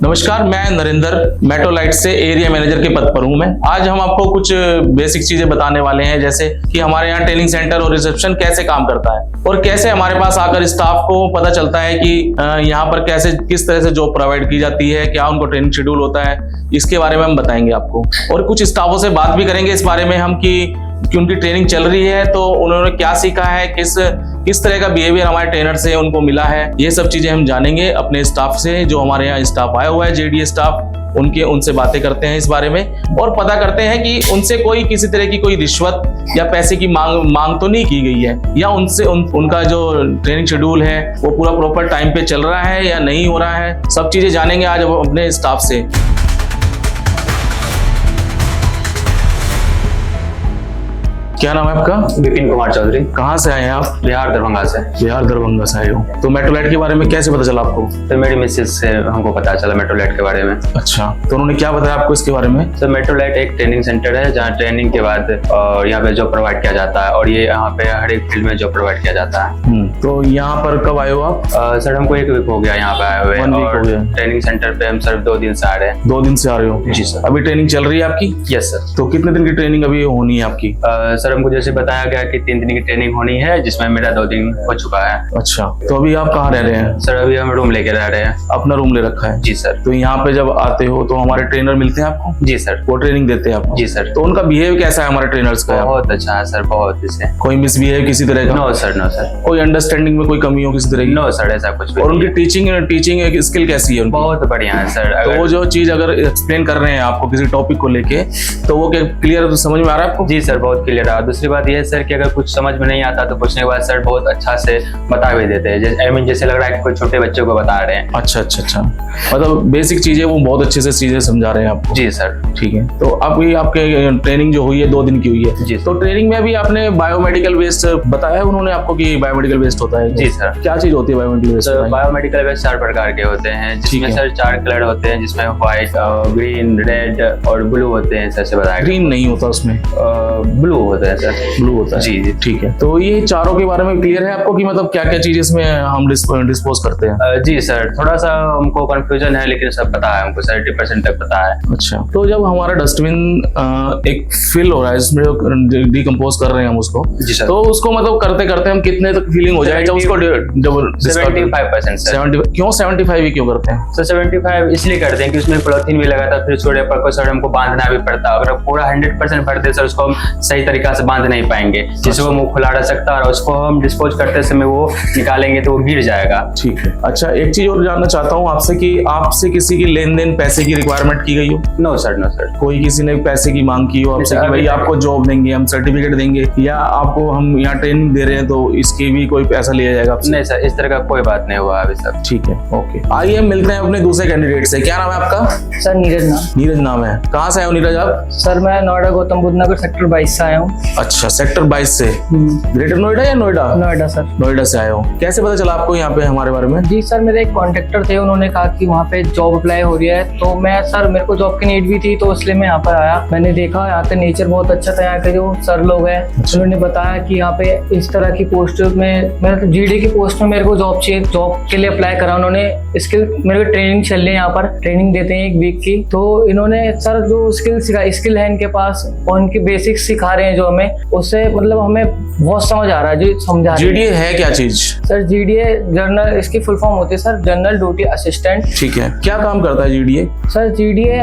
नमस्कार, मैं नरेंद्र मेट्रोलाइट से एरिया मैनेजर के पद पर हूं। मैं आज हम आपको कुछ बेसिक चीजें बताने वाले हैं, जैसे कि हमारे यहाँ ट्रेनिंग सेंटर और रिसेप्शन कैसे काम करता है और कैसे हमारे पास आकर स्टाफ को पता चलता है कि यहाँ पर कैसे किस तरह से जॉब प्रोवाइड की जाती है, क्या उनको ट्रेनिंग शेड्यूल होता है, इसके बारे में हम बताएंगे आपको। और कुछ स्टाफों से बात भी करेंगे इस बारे में हम कि उनकी ट्रेनिंग चल रही है तो उन्होंने क्या सीखा है, किस तरह का बिहेवियर हमारे ट्रेनर से उनको मिला है। ये सब चीजें हम जानेंगे अपने स्टाफ से, जो हमारे यहाँ स्टाफ आया हुआ है जेडीए स्टाफ, उनसे बातें करते हैं इस बारे में और पता करते हैं कि उनसे कोई किसी तरह की कोई रिश्वत या पैसे की मांग तो नहीं की गई है, या उनका जो ट्रेनिंग शेड्यूल है वो पूरा प्रॉपर टाइम पे चल रहा है या नहीं हो रहा है। सब चीजें जानेंगे आज अपने स्टाफ से। क्या नाम है आपका? विपिन कुमार चौधरी। कहाँ से आए हैं आप? बिहार दरभंगा से। बिहार दरभंगा से आए हो। तो मेट्रोलाइट के बारे में कैसे पता चला आपको? तो मेरी मिसेज से हमको पता चला मेट्रोलाइट के बारे में। अच्छा, तो उन्होंने क्या बताया आपको इसके बारे में? तो मेट्रोलाइट एक ट्रेनिंग सेंटर है जहाँ ट्रेनिंग के बाद और यहाँ पे जॉब प्रोवाइड किया जाता है और ये यहाँ पे हर एक फील्ड में जॉब प्रोवाइड किया जाता है। तो यहाँ पर कब आए हो आप? सर हमको 1 वीक हो गया यहाँ पे आए हुए। 1 वीक हो गया। ट्रेनिंग सेंटर पे हम सर 2 दिन से आ रहे हैं। 2 दिन से आ रहे हो? जी सर। अभी ट्रेनिंग चल रही है आपकी? Yes sir. तो कितने दिन की ट्रेनिंग अभी होनी है आपकी? सर हमको जैसे बताया गया कि 3 दिन की ट्रेनिंग होनी है, जिसमें मेरा 2 दिन हो चुका है। अच्छा, तो अभी आप कहाँ रह रहे हैं? सर अभी हम रूम लेके रह रहे हैं। अपना रूम ले रखा है? जी सर। तो यहाँ पे जब आते हो तो हमारे ट्रेनर मिलते हैं आपको? जी सर। वो ट्रेनिंग देते हैं आपको? जी सर। तो उनका बिहेव कैसा है हमारे ट्रेनर्स का? बहुत अच्छा है सर, बहुत इसे। कोई मिसबिहेव किसी तरह का? No sir, no sir. कोई अंडरस्टैंडिंग में कोई कमी हो किसी तरह की? नो सर, ऐसा कुछ भी और नहीं उनकी टीचिंग स्किल कैसी है उनकी? बहुत बढ़िया है सर। तो वो जो चीज अगर एक्सप्लेन कर रहे हैं आपको किसी टॉपिक को लेके, तो वो क्लियर समझ में आ रहा है आपको? जी सर, बहुत क्लियर है। दूसरी बात ये है सर कि अगर कुछ समझ में नहीं आता तो पूछने के बाद सर बहुत अच्छा से बता भी देते हैं। जैसे लग रहा है कि कोई छोटे बच्चों को बता रहे हैं। अच्छा, मतलब बेसिक चीजें वो बहुत अच्छे से चीजें समझा रहे हैं आपको? जी सर। ठीक है। तो अभी आपके ट्रेनिंग जो हुई है 2 दिन की हुई है। जी। तो ट्रेनिंग में अभी आपने बायोमेडिकल वेस्ट बताया उन्होंने आपको कि बायोमेडिकल वेस्ट होता है? जी सर। क्या चीज होती है बायोमेडिकल वेस्ट? बायोमेडिकल वेस्ट 4 प्रकार के होते हैं, जिसमें सर 4 कलर होते हैं, जिसमें व्हाइट, ग्रीन, रेड और ब्लू होते हैं। सर से बताया। ग्रीन नहीं होता उसमें? ब्लू होता है सर। ब्लू होता है। जी, ठीक है। तो ये चारों के बारे में क्लियर है आपको कि मतलब क्या क्या चीज इसमें हम डिस्पोज करते हैं? जी सर, थोड़ा सा हमको कंफ्यूजन है, लेकिन सब पता है हमको, 70% तक पता है। अच्छा, तो जब हमारा डस्टबिन एक फिल हो रहा है, जिसमें डिकम्पोज कर रहे हैं हम उसको, जी सर, तो उसको मतलब करते करते हम कितने तक फीलिंग हो जाए जब उसको 75% सर। 75 क्यों? 75 ही क्यों करते हैं? सर 75 इसलिए करते हैं कि उसमें पॉलिथीन भी लगा था, फिर छोटे पर को सर हमको बांधना भी पड़ता है। अगर पूरा 100% भरते सर उसको हम सही तरीका से बांध नहीं पाएंगे, जिससे वो मुंह खुला रह सकता है और उसको हम डिस्पोज करते समय वो निकालेंगे तो वो गिर जाएगा। ठीक है। अच्छा, एक चीज और जानना चाहता हूँ आपसे कि आपसे किसी की लेन देन पैसे की रिक्वायरमेंट की गई हो? No sir, no sir. कोई किसी ने पैसे की मांग की हो आपसे कि भाई आपको जॉब देंगे, हम सर्टिफिकेट देंगे, या आपको हम यहाँ ट्रेनिंग दे रहे हैं तो इसके भी कोई पैसा लिया जाएगा आपसे? नहीं सर, इस तरह का कोई बात नहीं हुआ अभी तक। ठीक है, ओके। आइए मिलते हैं अपने दूसरे कैंडिडेट से। क्या नाम है आपका? सर नीरज नाम। नीरज नाम है। कहाँ से आए हो नीरज आप? सर मैं नोएडा गौतम बुद्ध नगर सेक्टर 22 से आया हूँ। अच्छा, सेक्टर 22 से। ग्रेटर नोएडा या नोएडा? नोएडा सर। नोएडा से आए हो। कैसे पता चला आपको यहाँ पे हमारे बारे में? जी सर, मेरे एक कॉन्ट्रैक्टर थे, उन्होंने कहा कि वहाँ पे जॉब अप्लाई हो रही है, तो मैं सर मेरे को जॉब की नीड भी थी, तो इसलिए मैं यहाँ पर आया। मैंने देखा यहाँ का नेचर बहुत अच्छा था, यहाँ के जो सर लोग हैं उन्होंने बताया कि यहाँ पे इस तरह की पोस्ट में, मेरे जीडी की पोस्ट में मेरे को जॉब चाहिए, जॉब के लिए अप्लाई करा। उन्होंने स्किल मेरे को ट्रेनिंग चल रही है, यहाँ पर ट्रेनिंग देते हैं 1 वीक की। तो इन्होंने सर जो स्किल है इनके पास और इनकी बेसिक्स सिखा रहे हैं जो हमें, उससे मतलब हमें बहुत समझ आ रहा है जो समझा रहे हैं। जीडीए है क्या चीज? सर जीडीए जनरल, इसकी फुल फॉर्म होती है सर जनरल ड्यूटी असिस्टेंट। ठीक है। क्या काम करता है जीडीए? सर जीडीए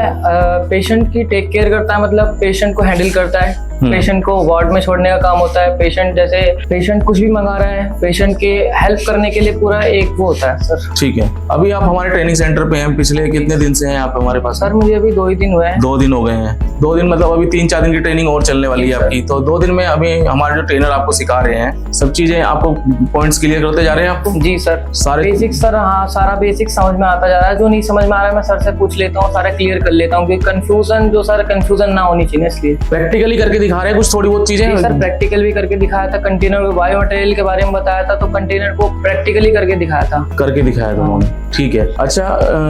पेशेंट की टेक केयर करता है, मतलब पेशेंट को हैंडल करता है, पेशेंट को वार्ड में छोड़ने का काम होता है। पेशेंट कुछ भी मंगा रहा है, पेशेंट के हेल्प करने के लिए पूरा एक वो होता है सर। ठीक है। अभी आप हमारे ट्रेनिंग सेंटर पे हैं, पिछले कितने दिन से हैं आप हमारे पास? सर मुझे अभी 2 ही दिन हुए हैं। 2 दिन हो गए हैं। 2 दिन मतलब अभी 3-4 दिन की ट्रेनिंग और चलने वाली है आपकी। तो 2 दिन में अभी हमारे जो ट्रेनर आपको सिखा रहे हैं सब चीजें, आपको पॉइंट्स क्लियर करते जा रहे हैं आपको? जी सर, सारे बेसिक सर, हाँ सारा बेसिक समझ में आता जा रहा है। जो नहीं समझ में आ रहा है मैं सर से पूछ लेता हूँ, सारा क्लियर कर लेता हूँ, क्योंकि कंफ्यूजन ना होनी चाहिए, इसलिए। प्रैक्टिकली करके दिखा रहे हैं कुछ थोड़ी बहुत चीजें? जी सर, प्रैक्टिकल भी करके दिखाया था। कंटेनर में बायो मटेरियल के बारे में बताया था, तो कंटेनर को प्रैक्टिकली करके दिखाया था। करके दिखाया था उन्होंने, ठीक है। अच्छा,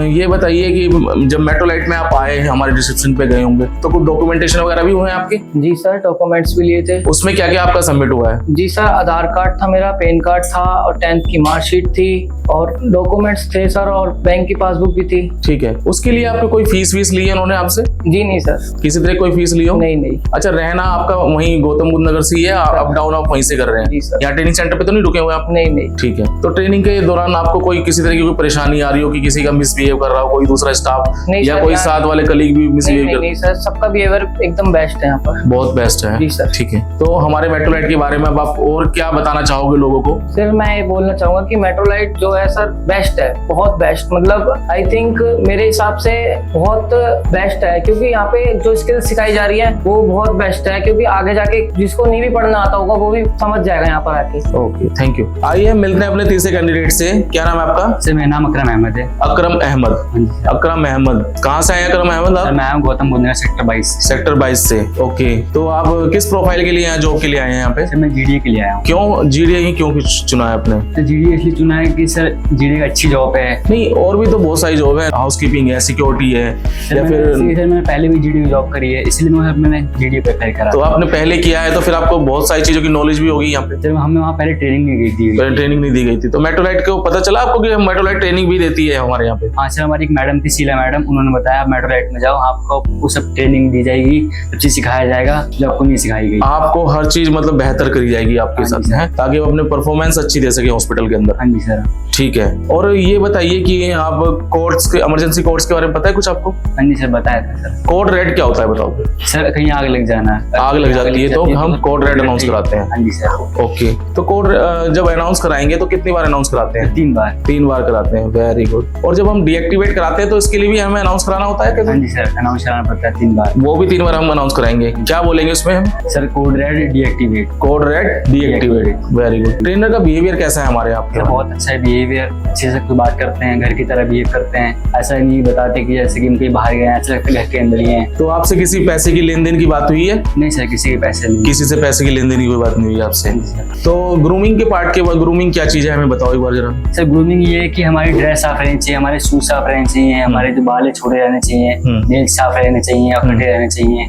ये बताइए कि जब मेट्रोलाइट में आप आए हमारे रिसेप्शन पे गए होंगे तो कुछ डॉक्यूमेंटेशन वगैरह भी हुए हैं आपके? जी सर, डॉक्यूमेंट्स भी लिए थे। उसमें क्या क्या आपका सबमिट हुआ है? जी सर, आधार कार्ड था मेरा, पैन कार्ड था और 10th की मार्कशीट थी और डॉक्यूमेंट्स थे सर, और बैंक की पासबुक भी थी। ठीक है। उसके लिए आपको कोई फीस वीस ली है उन्होंने आपसे? जी नहीं सर। किसी तरह कोई फीस ली हो? नहीं नहीं। अच्छा, रहना आपका वहीं गौतम बुद्ध नगर से ही है, अप डाउन आप वहीं से कर रहे जी हैं? सर। यहाँ ट्रेनिंग सेंटर पे तो नहीं रुके हुए आप? नहीं नहीं। ठीक है। तो ट्रेनिंग के दौरान आपको कोई किसी तरह की कोई परेशानी आ रही हो कि किसी का मिसबिहेव कर रहा हो, कोई दूसरा स्टाफ नहीं या सर, कोई यहाँ- साथ वाले कलीग भी मिसबिहेव कर? नहीं सर, सबका बिहेवियर एकदम बेस्ट है यहाँ पर। बहुत बेस्ट है। जी सर। ठीक है। तो हमारे मेट्रोलाइट के बारे में अब आप और क्या बताना चाहोगे लोगों को? सर मैं ये बोलना चाहूंगा कि मेट्रोलाइट जो है सर बेस्ट है, बहुत बेस्ट। मतलब आई थिंक मेरे हिसाब से बहुत बेस्ट है, क्योंकि यहाँ पे जो स्किल सिखाई जा रही है वो बहुत बेस्ट है, क्योंकि आगे जाके जिसको नहीं भी पढ़ना आता होगा वो भी समझ जाएगा यहाँ पर आके। Okay, thank you. आइए मिलते हैं अपने तीसरे कैंडिडेट से। क्या नाम है आपका? सर मेरा नाम अकरम अहमद है। अकरम अहमद। हाँ जी सर। अकरम अहमद कहाँ से आए अकरम अहमद सर आप? मैं गौतम बुद्ध नगर सेक्टर 22 से। सेक्टर 22 से। ओके, तो आप किस प्रोफाइल के लिए जॉब के लिए आए हैं यहाँ पे? सर मैं जीडीए के लिए आया हूँ। क्यों जीडीए ही क्यों चुना है आपने? तो जीडीए इसलिए चुना है कि सर जीडीए का अच्छी जॉब है। नहीं, और भी तो बहुत सारी जॉब है, हाउसकीपिंग है, सिक्योरिटी है, या फिर सर मैंने पहले भी जीडीए जॉब करी है, इसलिए मैंने जीडीए प्रेफर करा। तो आपने पहले किया है तो फिर आपको बहुत सारी चीजों की नॉलेज भी होगी यहाँ पे। सर हमें वहाँ पहले ट्रेनिंग नहीं गई थी। पहले ट्रेनिंग नहीं दी गई थी, तो मेट्रोलाइट को पता चला आपको कि मेट्रोलाइट ट्रेनिंग भी देती है हमारे यहाँ पे? हाँ सर, हमारी एक मैडम थी शीला मैडम, उन्होंने बताया आप मेट्रोलाइट में जाओ, आपको वो सब ट्रेनिंग दी जाएगी, सब चीज सिखाया जाएगा जो आपको नहीं सिखाई गई। आपको हर चीज मतलब बेहतर करी जाएगी आपके हाँ जी साथ, है ताकि वो अपने परफॉर्मेंस अच्छी दे सके हॉस्पिटल के अंदर। हाँ जी सर। ठीक है। और ये बताइए कि आप कोड्स के, इमरजेंसी कोड्स के बारे में पता है कुछ आपको? हाँ जी सर, बताया था सर। कोड रेड क्या होता है बताओ? सर कहीं आग लग जाना, आग लग जाती है तो हम कोड रेड अनाउंस कराते हैं। हाँ जी सर। ओके, तो कोड जब अनाउंस कराएंगे तो कितनी बार अनाउंस कराते हैं? 3 बार। 3 बार कराते हैं, वेरी गुड। और जब हम डीएक्टिवेट कराते हैं तो इसके लिए भी हमें अनाउंस कराना होता है हाँ क्या? जी सर, अनाउंस कराना पड़ता है 3 बार। वो भी 3 बार हम अनाउंस कराएंगे। क्या बोलेंगे उसमें हम? Sir code red deactivate. Code red deactivate, very good. Trainer का बिहेवियर कैसा है हमारे यहाँ सर पे? बहुत अच्छा है बिहेवियर, अच्छे से बात करते हैं, घर की तरह बिहेव करते हैं, ऐसा नहीं बताते कि जैसे कि उनके बाहर गए हैं, ऐसा लगता है घर के अंदर ही हैं। तो आपसे किसी पैसे की लेन देन की बात हुई है? नहीं सर, किसी के पैसे नहीं। किसी से पैसे की लेन देन की कोई बात नहीं हुई आपसे? हाँ जी सर। तो ग्रूमिंग के पार्ट के बाद, ग्रूमिंग क्या चीज है हमें बताओ एक बार जरा। सर ग्रूमिंग ये है कि हमारी ड्रेस साफ रहनी चाहिए, हमारे शूज साफ रहने चाहिए, हमारे जो बाल है छोटे रहने चाहिए, नेल साफ रहने चाहिए और कटे रहने चाहिए,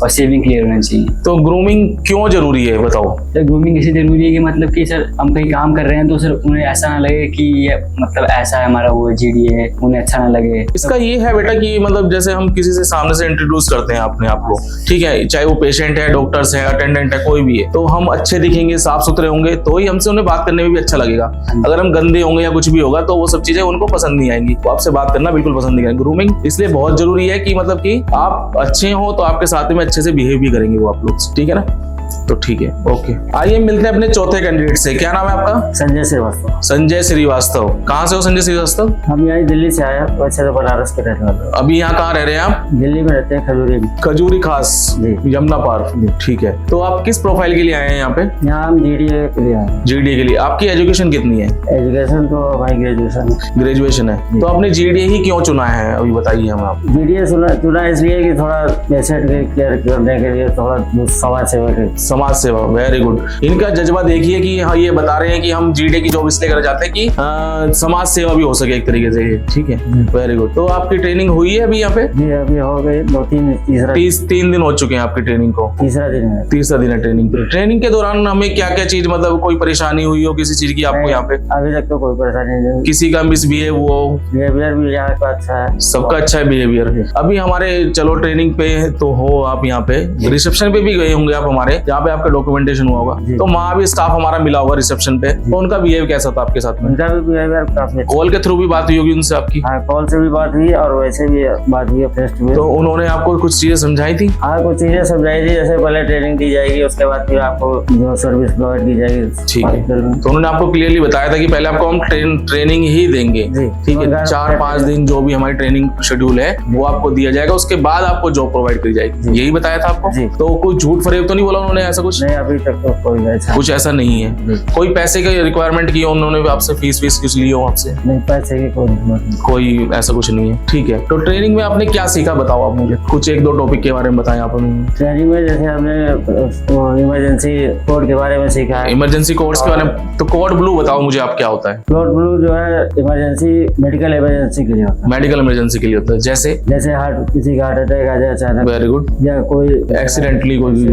और शेविंग क्लियर होनी चाहिए। तो ग्रूमिंग क्यों जरूरी है बताओ? सर ग्रूमिंग इसलिए जरूरी है कि मतलब कि सर हम कहीं काम कर रहे हैं तो सर उन्हें ऐसा ना लगे कि ये मतलब ऐसा है हमारा वो जीडीए है, उन्हें अच्छा ना लगे। इसका ये है बेटा कि मतलब जैसे हम किसी से सामने से इंट्रोड्यूस करते हैं अपने आप को, ठीक है, चाहे वो पेशेंट है, डॉक्टर्स है, अटेंडेंट है, कोई भी है, तो हम अच्छे दिखेंगे, साफ सुथरे होंगे तो ही हमसे उन्हें बात करने में भी अच्छा लगेगा। अगर हम गंदे होंगे या कुछ भी होगा तो वो सब चीजें उनको पसंद नहीं आएंगी, वो आपसे बात करना बिल्कुल पसंद नहीं करेंगे। ग्रूमिंग इसलिए बहुत जरूरी है कि मतलब कि आप अच्छे हो तो आपके साथ में अच्छे से बिहेव भी करेंगे वो आप लोग, ठीक है ना? तो ठीक है, ओके। आइए मिलते हैं अपने चौथे कैंडिडेट से। क्या नाम है आपका? संजय श्रीवास्तव। संजय श्रीवास्तव। कहाँ से हो संजय श्रीवास्तव? हम यहाँ दिल्ली से आए, वैसे तो बनारस के रहने वाले। अभी यहाँ कहाँ रह रहे हैं आप? दिल्ली में रहते हैं, खजूरी में। खजूरी खास, जी। यमुना पार्क, ठीक है। तो आप किस प्रोफाइल के लिए आए हैं यहाँ पे? यहाँ हम जीडीए के लिए आए। जीडीए के लिए। आपकी एजुकेशन कितनी है? एजुकेशन तो हमारी ग्रेजुएशन है। ग्रेजुएशन है। तो आपने जीडीए ही क्यों चुना है अभी बताइए हमें आप। जीडीए चुना इसलिए कि थोड़ा पेशेंट की केयर करने के लिए, थोड़ा समाज सेवा के। समाज सेवा, वेरी गुड। इनका जज्बा देखिए कि हाँ, ये बता रहे हैं कि हम जीडीए की जॉब इसलिए कर जाते हैं कि समाज सेवा भी हो सके एक तरीके से, ठीक है, वेरी गुड। तो आपकी ट्रेनिंग हुई है अभी यहाँ पे? जी अभी हो गई 3 दिन हो चुके हैं आपकी ट्रेनिंग को। तीसरा दिन है। तीसरा दिन है ट्रेनिंग। ट्रेनिंग के दौरान हमें क्या क्या चीज, मतलब कोई परेशानी हुई हो किसी चीज की आपको यहाँ पे? अभी तक तो कोई परेशानी नहीं। किसी का मिसबिहेव हुआ हो? बिहेवियर भी यहाँ का अच्छा है, सबका अच्छा है बिहेवियर। अभी हमारे चलो ट्रेनिंग पे तो हो आप यहाँ पे, रिसेप्शन पे भी गए होंगे आप हमारे, जहाँ पे आपका डॉक्यूमेंटेशन हुआ होगा, तो वहाँ भी स्टाफ हमारा मिला होगा रिसेप्शन पे, तो उनका बिहेव कैसा था आपके साथ में? उनका भी बिहेवियर काफी अच्छा। कॉल के थ्रू भी बात हुई होगी उनसे आपकी? हाँ, कॉल से भी बात हुई और वैसे भी बात हुई फेस टू फेस। तो उन्होंने आपको कुछ चीजें समझाई थी? हाँ, कुछ चीजें समझाई थी, जैसे पहले ट्रेनिंग दी जाएगी, उसके बाद फिर आपको जो सर्विस प्रोवाइड की जाएगी। ठीक है। तो उन्होंने आपको क्लियरली बताया था कि पहले आपको हम ट्रेनिंग ही देंगे, जी। ठीक है, 4-5 दिन जो भी हमारी ट्रेनिंग शेड्यूल है वो आपको दिया जाएगा, उसके बाद आपको जॉब प्रोवाइड करी जाएगी, यही बताया था आपको? जी। तो कोई झूठ फरेब तो नहीं बोला उन्होंने उन्होंने ऐसा कुछ नहीं, अभी तक तो कोई ऐसा कुछ ऐसा नहीं है। कोई पैसे का रिक्वायरमेंट की उन्होंने आपसे फीस वीस कुछ ली हो आपसे? नहीं, पैसे की कोई जरूरत नहीं। कोई ऐसा कुछ नहीं है। ठीक है, तो ट्रेनिंग में आपने क्या सीखा बताओ आप मुझे, कुछ एक दो टॉपिक के बारे में बताएं आप हमें। ट्रेनिंग में जैसे हमने इमरजेंसी कोड के बारे में सीखा है। इमरजेंसी कोड्स के बारे में, तो कोड ब्लू बताओ मुझे आप क्या होता है। कोड ब्लू जो है इमरजेंसी, मेडिकल इमरजेंसी के लिए होता मेडिकल इमरजेंसी के लिए होता है, जैसे है। जैसे किसी का हार्ट अटैक आ जाए अचानक, वेरी गुड, या कोई एक्सीडेंटली कोई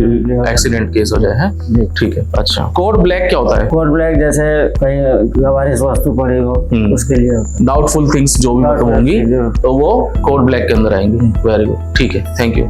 एक्सीडेंट केस हो जाए है। जी। ठीक है, अच्छा कोड ब्लैक क्या होता है? कोड ब्लैक जैसे कहीं लावारिस वस्तु पड़ी हो उसके लिए होता है। डाउटफुल थिंग्स जो भी Doubtful होंगी चीजें। तो वो कोड ब्लैक के अंदर आएंगी। वेरी गुड, ठीक है, थैंक यू।